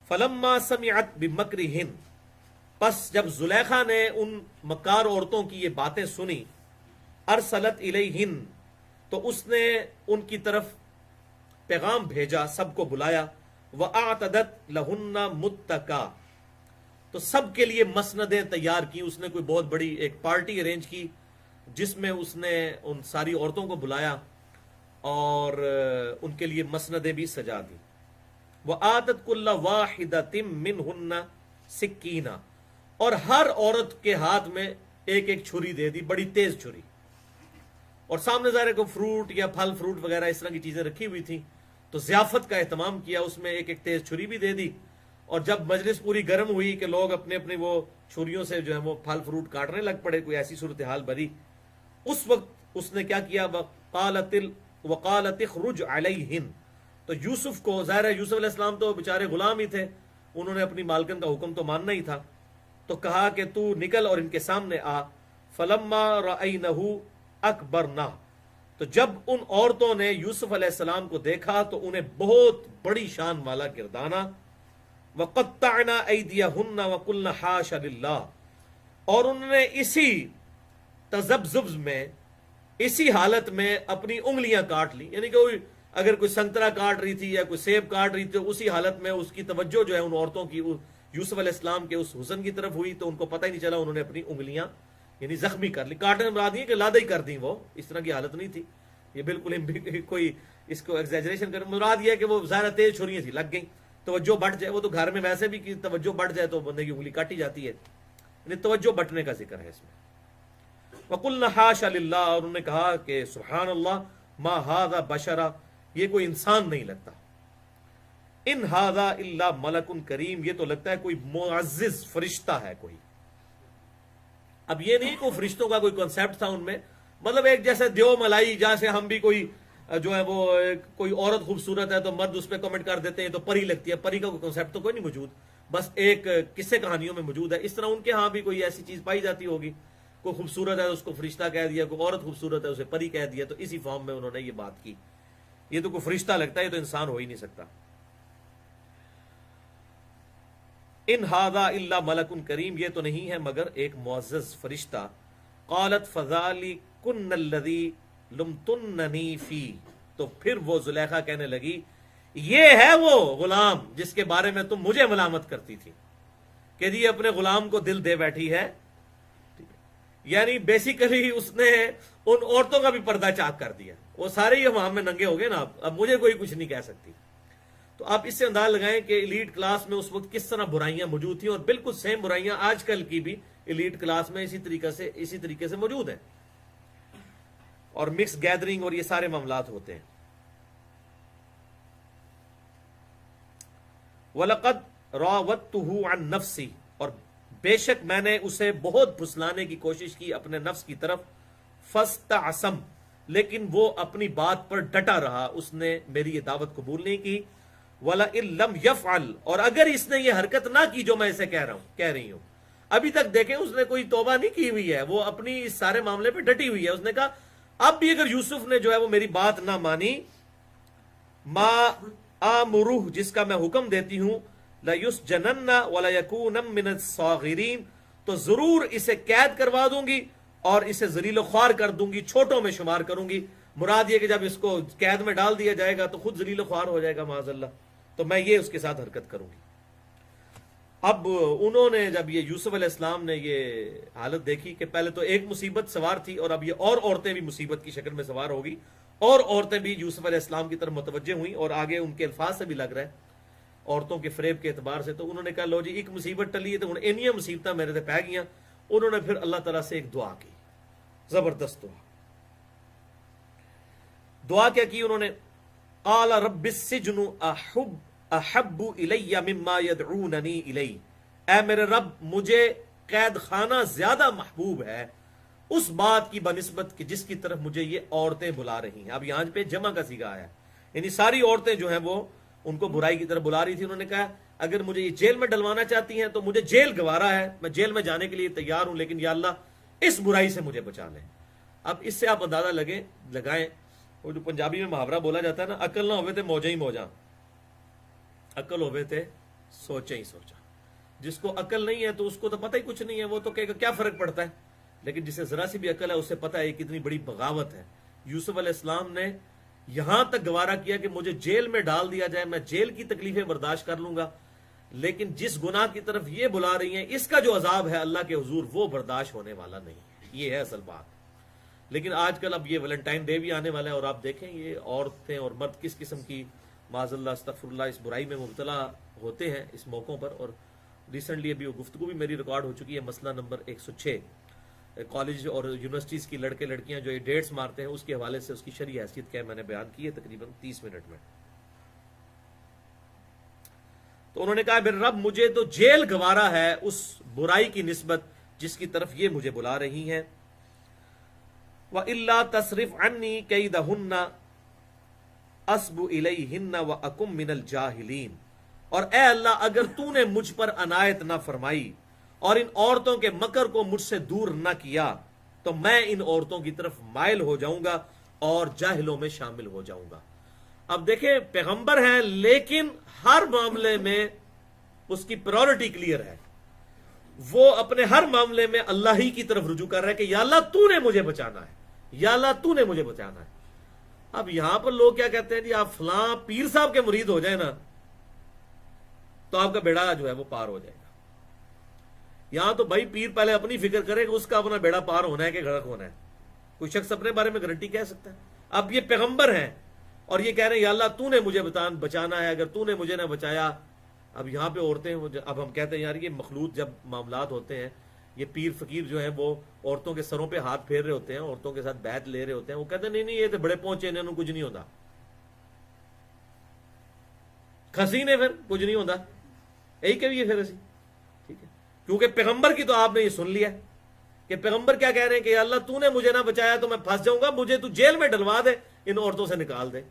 فلما سمعت بمکرہن، پس جب زلیخا نے ان مکار عورتوں کی یہ باتیں سنی، ارسلت الیہن، تو اس نے ان کی طرف پیغام بھیجا، سب کو بلایا، وَأَعْتَدَتْ لَهُنَّ مُتَّكَا، تو سب کے لیے مسندیں تیار کی. اس نے کوئی بہت بڑی ایک پارٹی ارینج کی جس میں اس نے ان ساری عورتوں کو بلایا اور ان کے لیے مسندیں بھی سجا دی. وَآتَتْ كُلَّ وَاحِدَةٍ مِّنْهُنَّ سِكِّينًا، اور ہر عورت کے ہاتھ میں ایک ایک چھری دے دی، بڑی تیز چھری. اور سامنے ظاہر کو فروٹ یا پھل فروٹ وغیرہ اس طرح کی چیزیں رکھی ہوئی تھیں، تو ضیافت کا اہتمام کیا، اس میں ایک ایک تیز چھری بھی دے دی. اور جب مجلس پوری گرم ہوئی کہ لوگ اپنے اپنے وہ چھریوں سے جو ہے وہ پھل فروٹ کاٹنے لگ پڑے، کوئی ایسی صورتحال بری، اس وقت اس نے کیا کیا، وقالت اخرج علیہن، تو یوسف کو، ظاہر ہے یوسف علیہ السلام تو بیچارے غلام ہی تھے، انہوں نے اپنی مالکن کا حکم تو ماننا ہی تھا، تو کہا کہ تو نکل اور ان کے سامنے آ. فلما رأینہ اکبرنہ، تو جب ان عورتوں نے یوسف علیہ السلام کو دیکھا تو انہیں بہت بڑی شان والا گردانا. وَقَطَّعْنَا أَيْدِيَهُنَّ وَقُلْنَ حَاشَ لِلَّهِ، اور انہوں نے اسی تذبذب میں، اسی حالت میں اپنی انگلیاں کاٹ لی. یعنی کہ اگر کوئی سنترا کاٹ رہی تھی یا کوئی سیب کاٹ رہی تھی، اسی حالت میں اس کی توجہ جو ہے ان عورتوں کی یوسف علیہ السلام کے اس حسن کی طرف ہوئی، تو ان کو پتہ ہی نہیں چلا، انہوں نے اپنی انگلیاں یعنی زخمی کر لی. کاٹنے مراد یہ کہ لادہ ہی کر دیں، وہ اس طرح کی حالت نہیں تھی، یہ بالکل کوئی اس کو ایگزیجریشن کر، مراد یہ ہے کہ وہ ظاہر تیز چھریاں تھی، لگ گئیں. توجہ بٹ جائے، وہ تو گھر میں ویسے بھی کہ توجہ بٹ جائے تو بندے کی انگلی کاٹی جاتی ہے، یعنی توجہ بٹنے کا ذکر ہے اس میں. وَقُلْنَا حَاشَ لِلَّهِ، اور انہوں نے کہا کہ سبحان اللہ، ما هذا بشرا، یہ کوئی انسان نہیں لگتا. ان هذا الا ملک کریم، یہ تو لگتا ہے کوئی معزز فرشتہ ہے کوئی. اب یہ نہیں کہ فرشتوں کا کوئی کنسیپٹ تھا ان میں، مطلب ایک جیسے دیو ملائی، جیسے ہم بھی کوئی جو ہے وہ کوئی عورت خوبصورت ہے تو مرد اس پہ کمنٹ کر دیتے ہیں تو پری لگتی ہے، پری کا کوئی کنسیپٹ تو کوئی نہیں موجود، بس ایک قصے کہانیوں میں موجود ہے. اس طرح ان کے ہاں بھی کوئی ایسی چیز پائی جاتی ہوگی، کوئی خوبصورت ہے اس کو فرشتہ کہہ دیا، کوئی عورت خوبصورت ہے اسے پری کہہ دیا، تو اسی فارم میں انہوں نے یہ بات کی. یہ تو کوئی فرشتہ لگتا ہے، یہ تو انسان ہو ہی نہیں سکتا. ان ھذا الا ملک کریم، یہ تو نہیں ہے مگر ایک معزز فرشتہ. قالت فذلکن الذی لمتننی فی، تو پھر وہ زلیخا کہنے لگی یہ ہے وہ غلام جس کے بارے میں تم مجھے ملامت کرتی تھی کہ جی اپنے غلام کو دل دے بیٹھی ہے. یعنی بیسیکلی اس نے ان عورتوں کا بھی پردہ چاک کر دیا، وہ سارے ہی ہم میں ننگے ہو گئے نا، اب مجھے کوئی کچھ نہیں کہہ سکتی. تو آپ اس سے انداز لگائیں کہ ایلیٹ کلاس میں اس وقت کس طرح برائیاں موجود تھیں، اور بالکل سیم برائیاں آج کل کی بھی ایلیٹ کلاس میں اسی طریقے سے موجود ہیں، اور مکس گیدرنگ اور یہ سارے معاملات ہوتے ہیں. وَلَقَدْ رَاوَدتُّهُ عَن نَفْسِهِ، اور بے شک میں نے اسے بہت پھسلانے کی کوشش کی اپنے نفس کی طرف. فَاسْتَعْصَمَ، لیکن وہ اپنی بات پر ڈٹا رہا، اس نے میری یہ دعوت قبول نہیں کی. وَلَئِن لَمْ يَفْعَلْ، اور اگر اس نے یہ حرکت نہ کی جو میں اسے کہہ رہی ہوں، ابھی تک دیکھیں اس نے کوئی توبہ نہیں کی ہوئی ہے، وہ اپنی اس سارے معاملے پہ ڈٹی ہوئی ہے. اس نے کہا اب بھی اگر یوسف نے جو ہے وہ میری بات نہ مانی، ما آمرہ، جس کا میں حکم دیتی ہوں، لَيُسْجَنَنَّ وَلَيَكُونَ مِنَ الصَّاغِرِينَ، تو ضرور اسے قید کروا دوں گی اور اسے ذلیل و خوار کر دوں گی، چھوٹوں میں شمار کروں گی. مراد یہ کہ جب اس کو قید میں ڈال دیا جائے گا تو خود ذلیل و خوار ہو جائے گا معاذ اللہ، تو میں یہ اس کے ساتھ حرکت کروں گی. اب انہوں نے جب یہ یوسف علیہ السلام نے یہ حالت دیکھی کہ پہلے تو ایک مصیبت سوار تھی اور اب یہ اور عورتیں بھی مصیبت کی شکل میں سوار ہوگی، اور عورتیں بھی یوسف علیہ السلام کی طرف متوجہ ہوئیں، اور آگے ان کے الفاظ سے بھی لگ رہا ہے عورتوں کے فریب کے اعتبار سے. تو انہوں نے کہا لو جی ایک مصیبت ٹلی ہے تو ہن اینیاں مصیبتاں میرے تے پہ گئیاں. انہوں نے پھر اللہ تعالیٰ سے ایک دعا کی، زبردست دعا کیا کی انہوں نے؟ قال رب السجن احب الی مما یدعوننی الی، اے میرے رب مجھے قید خانہ زیادہ محبوب ہے اس بات کی بنسبت کہ جس کی طرف مجھے یہ عورتیں بلا رہی ہیں. اب یہاں پہ جمع کا صیغہ آیا، یعنی ساری عورتیں جو ہیں وہ ان کو برائی کی طرف بلا رہی تھی. انہوں نے کہا اگر مجھے یہ جیل میں ڈلوانا چاہتی ہیں تو مجھے جیل گوارا ہے، میں جیل میں جانے کے لیے تیار ہوں، لیکن یا اللہ اس برائی سے مجھے بچا لیں. اب اس سے آپ اندازہ لگائیں، وہ جو پنجابی میں محاورہ بولا جاتا ہے نا، عقل نہ ہوئے تھے موجیں ہی موجاں، عقل ہوئے تھے سوچا ہی سوچا. جس کو عقل نہیں ہے تو اس کو تو پتہ ہی کچھ نہیں ہے, وہ تو کہے گا کیا فرق پڑتا ہے, لیکن جسے ذرا سی بھی عقل ہے اسے پتہ ہے یہ کتنی بڑی بغاوت ہے. یوسف علیہ السلام نے یہاں تک گوارا کیا کہ مجھے جیل میں ڈال دیا جائے, میں جیل کی تکلیفیں برداشت کر لوں گا, لیکن جس گناہ کی طرف یہ بلا رہی ہیں اس کا جو عذاب ہے اللہ کے حضور وہ برداشت ہونے والا نہیں ہے. یہ ہے اصل بات. لیکن آج کل اب یہ ویلنٹائن ڈے بھی آنے والا ہے, اور آپ دیکھیں یہ عورتیں اور مرد کس قسم کی معاذ اللہ استغفر اللہ اس برائی میں مبتلا ہوتے ہیں اس موقعوں پر. اور ریسنٹلی ابھی وہ گفتگو بھی میری ریکارڈ ہو چکی ہے, مسئلہ نمبر 106, کالج اور یونیورسٹیز کی لڑکے لڑکیاں جو یہ ڈیٹس مارتے ہیں اس کے حوالے سے اس کی شرعی حیثیت کیا ہے میں نے بیان کی ہے تقریباً 30 منٹ میں. تو انہوں نے کہا میرے رب مجھے تو جیل گوارا ہے اس برائی کی نسبت جس کی طرف یہ مجھے بلا رہی ہیں. وَإِلَّا تَصْرِفْ عَنِّي كَيْدَهُنَّ أَصْبُ إِلَيْهِنَّ وَأَكُمْ مِنَ الْجَاهِلِينَ, اور اے اللہ اگر تو نے مجھ پر عنایت نہ فرمائی اور ان عورتوں کے مکر کو مجھ سے دور نہ کیا تو میں ان عورتوں کی طرف مائل ہو جاؤں گا اور جاہلوں میں شامل ہو جاؤں گا. اب دیکھیں پیغمبر ہیں لیکن ہر معاملے میں اس کی پرائورٹی کلیئر ہے, وہ اپنے ہر معاملے میں اللہ ہی کی طرف رجوع کر رہا ہے کہ یا اللہ تو نے مجھے بچانا ہے, یا اللہ تو نے مجھے بچانا ہے. اب یہاں پر لوگ کیا کہتے ہیں جی آپ فلاں پیر صاحب کے مرید ہو جائیں نا تو آپ کا بیڑا جو ہے وہ پار ہو جائے گا. یہاں تو بھائی پیر پہلے اپنی فکر کرے کہ اس کا اپنا بیڑا پار ہونا ہے کہ غرق ہونا ہے. کوئی شخص اپنے بارے میں گارنٹی کہہ سکتا ہے؟ اب یہ پیغمبر ہیں اور یہ کہہ رہے ہیں یا اللہ تو نے مجھے بچانا ہے, اگر تو نے مجھے نہ بچایا. اب یہاں پہ عورتیں اب ہم کہتے ہیں یار یہ مخلوط جب معاملات ہوتے ہیں یہ پیر فقیر جو ہیں وہ عورتوں کے سروں پہ ہاتھ پھیر رہے ہوتے ہیں, عورتوں کے ساتھ بیعت لے رہے ہوتے ہیں, وہ کہتے ہیں نہیں نہیں یہ تو بڑے پہنچے انہوں کچھ نہیں ہوتا, کھسی نے پھر کچھ نہیں ہوتا, یہی کہ پھر اسی ٹھیک ہے. کیونکہ پیغمبر کی تو آپ نے یہ سن لیا کہ پیغمبر کیا کہہ رہے ہیں کہ یا اللہ تو نے مجھے نہ بچایا تو میں پھنس جاؤں گا, مجھے تو جیل میں ڈلوا دے, ان عورتوں سے نکال دے.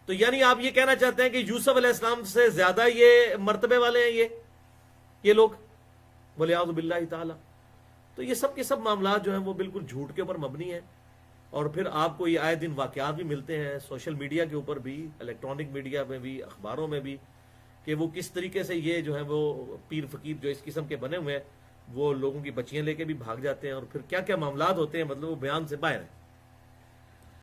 تو یعنی آپ یہ کہنا چاہتے ہیں کہ یوسف علیہ السلام سے زیادہ یہ مرتبے والے ہیں یہ لوگ, وَلِعَوْذُ بِاللَّهِ تعالی. تو یہ سب کے سب معاملات جو ہیں وہ بالکل جھوٹ کے اوپر مبنی ہیں. اور پھر آپ کو یہ آئے دن واقعات بھی ملتے ہیں سوشل میڈیا کے اوپر بھی, الیکٹرانک میڈیا میں بھی, اخباروں میں بھی, کہ وہ کس طریقے سے یہ جو ہے وہ پیر فقیر جو اس قسم کے بنے ہوئے ہیں وہ لوگوں کی بچیاں لے کے بھی بھاگ جاتے ہیں, اور پھر کیا کیا معاملات ہوتے ہیں مطلب وہ بیان سے باہر ہیں.